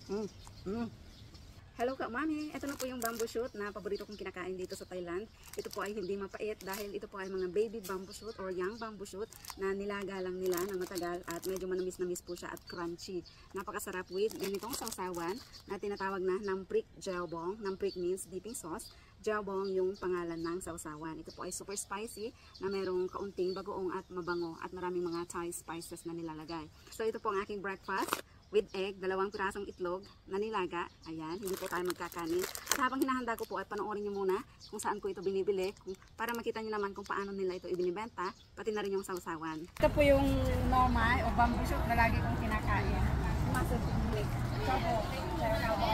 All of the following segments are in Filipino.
Mm. Mm. Hello ka, mami. Ito na po yung bamboo shoot na paborito kong kinakain dito sa Thailand. Ito po ay hindi mapait dahil ito po ay mga baby bamboo shoot or young bamboo shoot na nilaga lang nila ng matagal at medyo manamis-namis po siya at crunchy. Napakasarap with ganitong sausawan na tinatawag na namprik jalbong. Namprik means dipping sauce. Jalbong yung pangalan ng sausawan. Ito po ay super spicy na merong kaunting bagoong at mabango at maraming mga Thai spices na nilalagay. So ito po ang aking breakfast with egg, 2 pirasong itlog na nilaga. Ayan, hindi po tayo magkakanin. At habang hinahanda ko po ay panoorin nyo muna kung saan ko ito binibili para makita nyo naman kung paano nila ito ibinibenta, pati na rin yung sausawan. Ito po yung normal o bamboo shoot na lagi kong kinakain. Masuk balik. Chobo.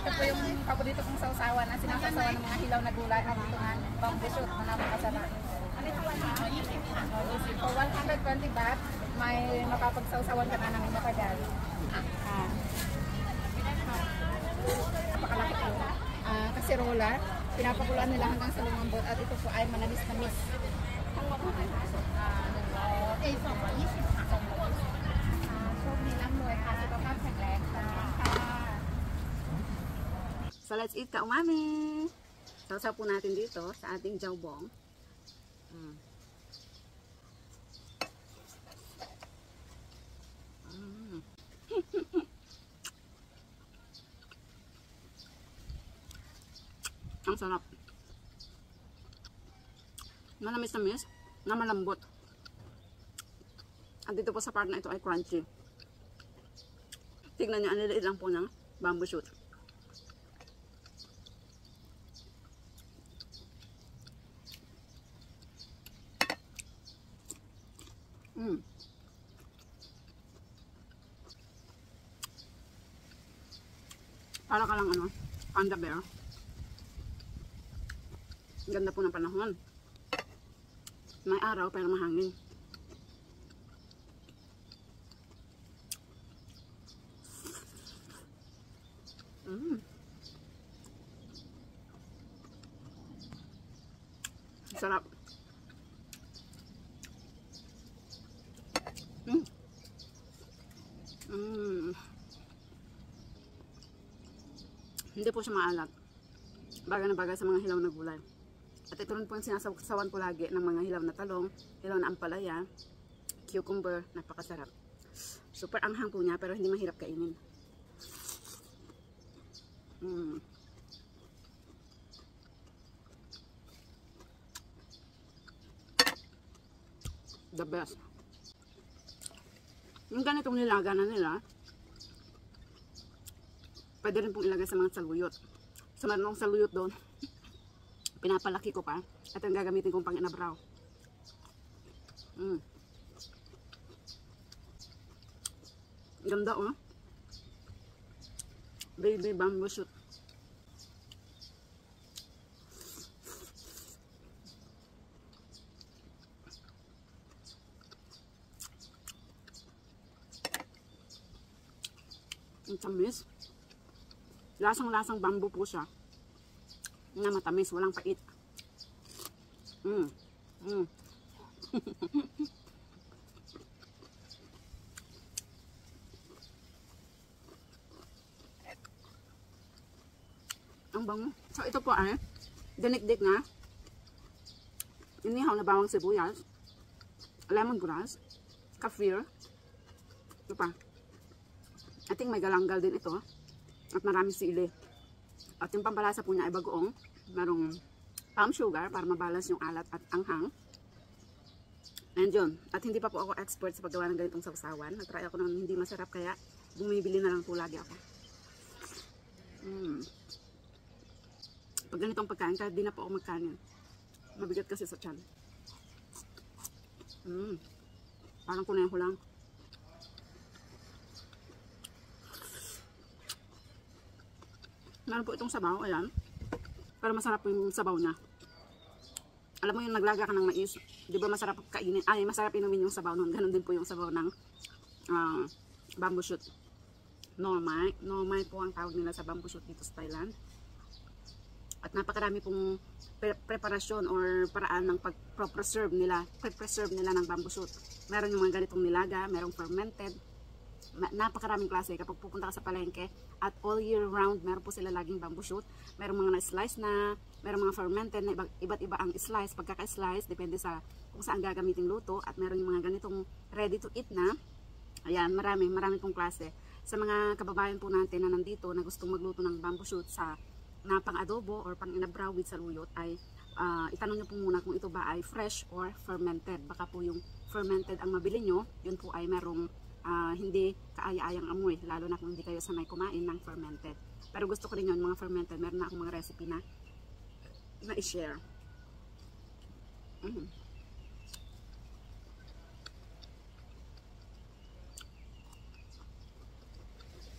Ito po yung paborito kong sausawan na sinasasawan ng mga hilaw na gulay at ito nga bamboo shoot na napakasarap. For 120 baht, may mapapagsausawan ka na ng matagal. Napakalaki po. Kasirola, pinapakuluan nila hanggang sa lumambot at ito po ay manamis-namis. So let's eat ka, umami! Sausaw po natin dito sa ating jalbong. Ang sarap. Manamis-namis, na malambot. At dito po sa part na ito ay crunchy. Tignan nyo, ang liliit lang po ng bamboo shoot. Para ka lang ano, panda bear. Ganda po ng panahon. May araw pero mahangin. Sarap. Hindi po siya maalat. Bagay na bagay sa mga hilaw na gulay. At ito rin po yung sinasawan ko lagi ng mga hilaw na talong, hilaw na ampalaya, cucumber, napakasarap. Super anghang po niya pero hindi mahirap kainin. The best. Yung ganitong nilaga na nila, pwede rin pong ilagay sa mga saluyot. So meron akong saluyot doon. Pinapalaki ko pa. At yung gagamitin kong pang inabraw. Ganda oh. Baby bamboo shoot. Ang tamis. Lasang-lasang bamboo po siya. Na matamis, walang pait. Ang bango. So ito po ay dinikdik na inihaw na bawang sibuyas, lemongrass, kaffir. Ito pa. I think may galanggal din ito. At maraming sili. At yung pampalasa po niya ay bagoong. Merong palm sugar para mabalas yung alat at anghang. And yun. At hindi pa po ako expert sa paggawa ng ganitong sausawan. Natry ako ng hindi masarap kaya bumibili na lang po lagi ako. Pag ganitong pagkain, kahit di na po ako magkanin. Mabigat kasi sa tiyan. Parang kuneho lang. Meron po itong sabaw, ayan. Pero masarap po yung sabaw niya. Alam mo yung naglaga ka ng mais, di ba masarap kainin, ay masarap inumin yung sabaw nun. Ganon din po yung sabaw ng bamboo shoot. Normay po ang tawag nila sa bamboo shoot dito sa Thailand. At napakarami pong preparasyon or paraan ng pag-preserve nila ng bamboo shoot. Meron yung mga ganitong nilaga, merong fermented, napakaraming klase. Kapag pupunta ka sa palengke, at all year round, meron po sila laging bamboo shoot. Merong mga na-slice na, merong mga fermented na iba't iba ang slice, pagkaka-slice, depende sa kung saan gagamitin luto. At meron yung mga ganitong ready to eat na. Ayan, marami pong klase. Sa mga kababayan po natin na nandito na gustong magluto ng bamboo shoot na pang-adobo or pang-inabraw with saluyot, ay itanong nyo po muna kung ito ba ay fresh or fermented. Baka po yung fermented ang mabili nyo, yun po ay merong hindi kaaya-ayang amoy, lalo na kung hindi kayo sanay kumain ng fermented. Pero gusto ko rin yun, mga fermented. Meron na akong mga recipe na i-share.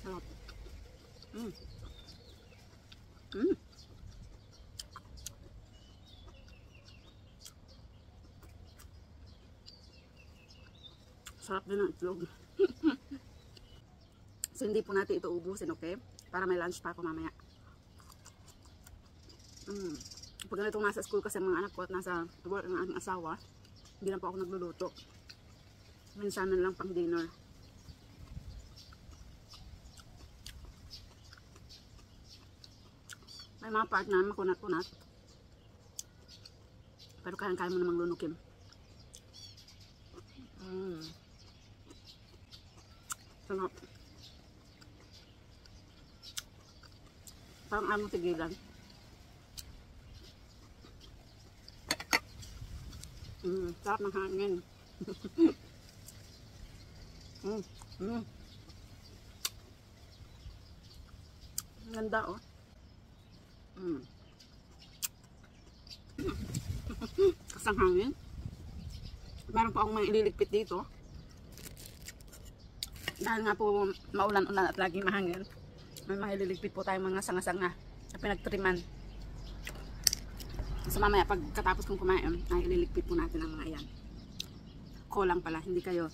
Sarap. Sarap din ang itlog. So hindi po natin ito ubusin, okay? Para may lunch pa ako mamaya. Pag ganitong nasa school kasi mga anak ko at nasa work ng aking asawa, hindi lang po ako nagluluto. Minsan na lang pang dinner. May mga part na makunat-kunat. Pero kaya mo namang lunukin. Sarap. Parang among tigilan. Sarap ng hangin. Ganda, oh. Kasang hangin. Meron pa akong mga ililigpit dito. Dahil nga po maulan-ulan at laging mahangin, may mga ililigpit po tayong mga sanga-sanga na pinagtriman. So mamaya pagkatapos kong kumain, ay ililigpit po natin ang mga yan. Kulang pala, hindi kayo.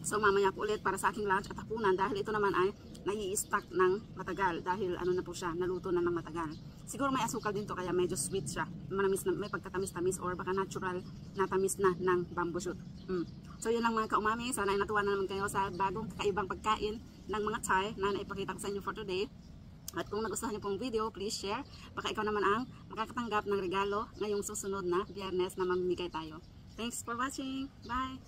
So mamaya po ulit para sa aking lunch at hapunan, dahil ito naman ay nai-stack ng matagal dahil ano na po siya, naluto na ng matagal. Siguro may asukal din to kaya medyo sweet siya. Manamis na, may pagkatamis-tamis or baka natural na tamis na ng bamboo shoot. So yun lang mga kaumami, sana ay natuwa na naman kayo sa bagong kakaibang pagkain ng mga Thai na naipakita ko sa inyo for today. At kung nagustuhan niyo pong video, please share. Baka ikaw naman ang makakatanggap ng regalo ngayong susunod na Biyernes na mamimigay tayo. Thanks for watching. Bye!